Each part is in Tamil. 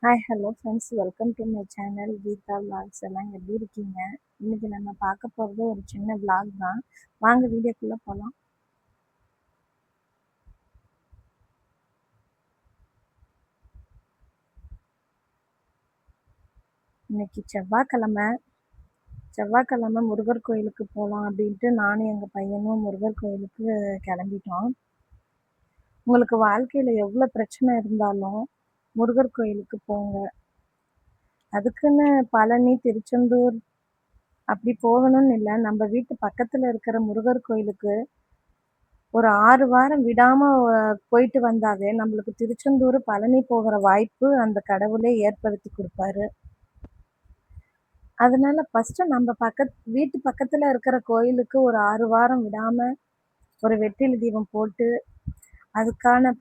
Hi hello friends, welcome to my channel Geetha vlogs. எல்லாம் எப்படி இருக்கீங்க? இன்னைக்கு நம்ம பார்க்க போகிறது ஒரு சின்ன விளாக் தான். வாங்க வீடியோக்குள்ளே போகலாம். இன்னைக்கு செவ்வாய்க்கிழமை முருகர் கோயிலுக்கு போகலாம் அப்படின்ட்டு நானும் எங்கள் பையனும் முருகர் கோயிலுக்கு கிளம்பிட்டோம். உங்களுக்கு வாழ்க்கையில் எவ்வளோ பிரச்சனை இருந்தாலும் முருகர் கோயிலுக்கு போங்க. அதுக்குன்னு பழனி, திருச்செந்தூர் அப்படி போகணும்னு இல்லை. நம்ம வீட்டு பக்கத்தில் இருக்கிற முருகர் கோயிலுக்கு ஒரு 6 வாரம் விடாம போயிட்டு வந்தாவே நம்மளுக்கு திருச்செந்தூர், பழனி போகிற வாய்ப்பு அந்த கடவுளே ஏற்படுத்தி குடுப்பாரு. அதனால ஃபர்ஸ்ட்டு நம்ம வீட்டு பக்கத்துல இருக்கிற கோயிலுக்கு ஒரு 6 வாரம் விடாம ஒரு வெற்றிலை தீபம் போட்டு, அதுக்கான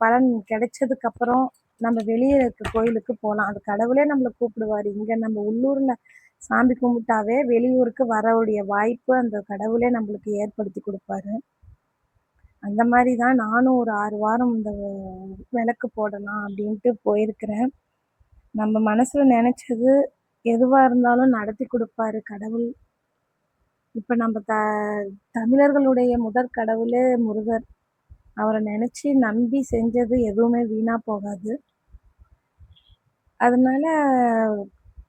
பலன் கிடைச்சதுக்கப்புறம் நம்ம வெளியே இருக்க கோயிலுக்கு போலாம். அது கடவுளே நம்மள கூப்பிடுவாரு. இங்க நம்ம உள்ளூர்ல சாமி கும்பிட்டாவே வெளியூருக்கு வரக்கூடிய வாய்ப்பு அந்த கடவுளே நம்மளுக்கு ஏற்படுத்தி குடுப்பாரு. அந்த மாரி தான் நானும் ஒரு 6 வாரம் இந்த விளக்கு போடலாம் அப்படின்ட்டு போயிருக்கிறேன். நம்ம மனசுல நெனைச்சது எதுவா இருந்தாலும் நடத்தி குடுப்பாரு கடவுள். இப்ப நம்ம தமிழர்களுடைய முதற் கடவுளே முருகர். அவர நெனைச்சு நம்பி செஞ்சது எதுவுமே வீணா போகாது. அதனால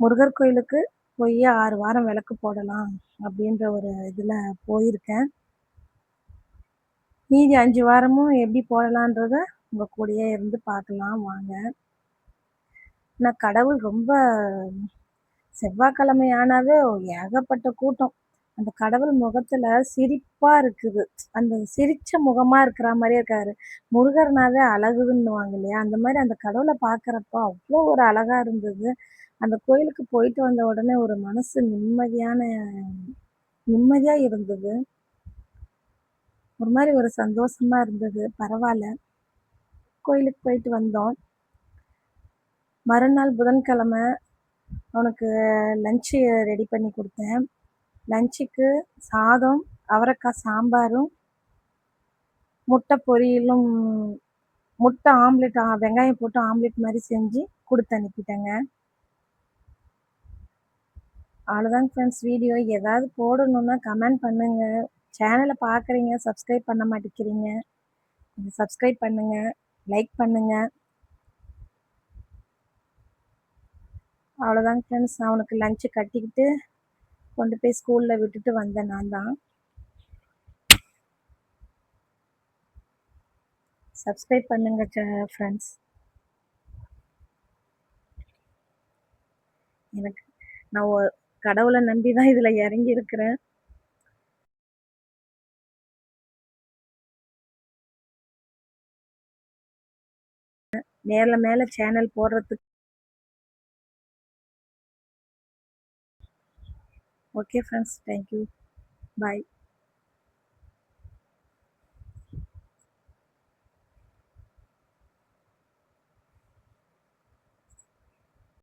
முருகர் கோயிலுக்கு போயி 6 வாரம் விளக்கு போடலாம் அப்படின்ற ஒரு இதுல போயிருக்கேன். மீதி 5 வாரமும் எப்படி போடலான்றத உங்க கூடயே இருந்து பார்க்கலாம் வாங்க. நான் கடவுள் ரொம்ப செவ்வாய்க்கிழமை ஆனாவே ஏகப்பட்ட கூட்டம். அந்த கடவுள் முகத்துல சிரிப்பா இருக்குது. அந்த சிரிச்ச முகமா இருக்கிற மாரியே இருக்காரு. முருகர்னாவே அழகுன்னுவாங்க இல்லையா? அந்த மாரி அந்த கடவுள பார்க்குறப்ப அவ்ளோ ஒரு அழகா இருந்தது. அந்த கோயிலுக்கு போயிட்டு வந்த உடனே ஒரு மனசு நிம்மதியா இருந்தது. ஒரு மாரி ஒரு சந்தோஷமா இருந்தது. பரவால்ல. கோயிலுக்கு போயிட்டு வந்தோம். மறுநாள் புதன்கிழமை அவனுக்கு லஞ்ச் ரெடி பண்ணி குடுத்தேன். லஞ்சுக்கு சாதம், அவரைக்காய் சாம்பாரும், முட்டை பொரியலும், முட்டை ஆம்லெட் வெங்காயம் போட்டு ஆம்லெட் மாரி செஞ்சு குடுத்து அனுப்பிட்டேங்க. அவ்வளோதாங்க ஃப்ரெண்ட்ஸ் வீடியோ. ஏதாவது போடணும்னா கமெண்ட் பண்ணுங்க. சேனலை பார்க்குறீங்க, சப்ஸ்கிரைப் பண்ண மாட்டேங்கிறீங்க. கொஞ்சம் சப்ஸ்கிரைப் பண்ணுங்க, லைக் பண்ணுங்க. அவ்வளோதாங்க ஃப்ரெண்ட்ஸ். அவனுக்கு லஞ்சு கட்டிக்கிட்டு கொண்டு போய் ஸ்கூலில் விட்டுட்டு வந்தேன் நான் தான். சப்ஸ்கிரைப் பண்ணுங்க ஃப்ரெண்ட்ஸ். எனக்கு நான் கடவுளை நம்பி தான் இதில் இறங்கி இருக்கிறேன். மேலே சேனல் போடுறதுக்கு. ஓகே ஃப்ரெண்ட்ஸ், தேங்க்யூ, பாய்.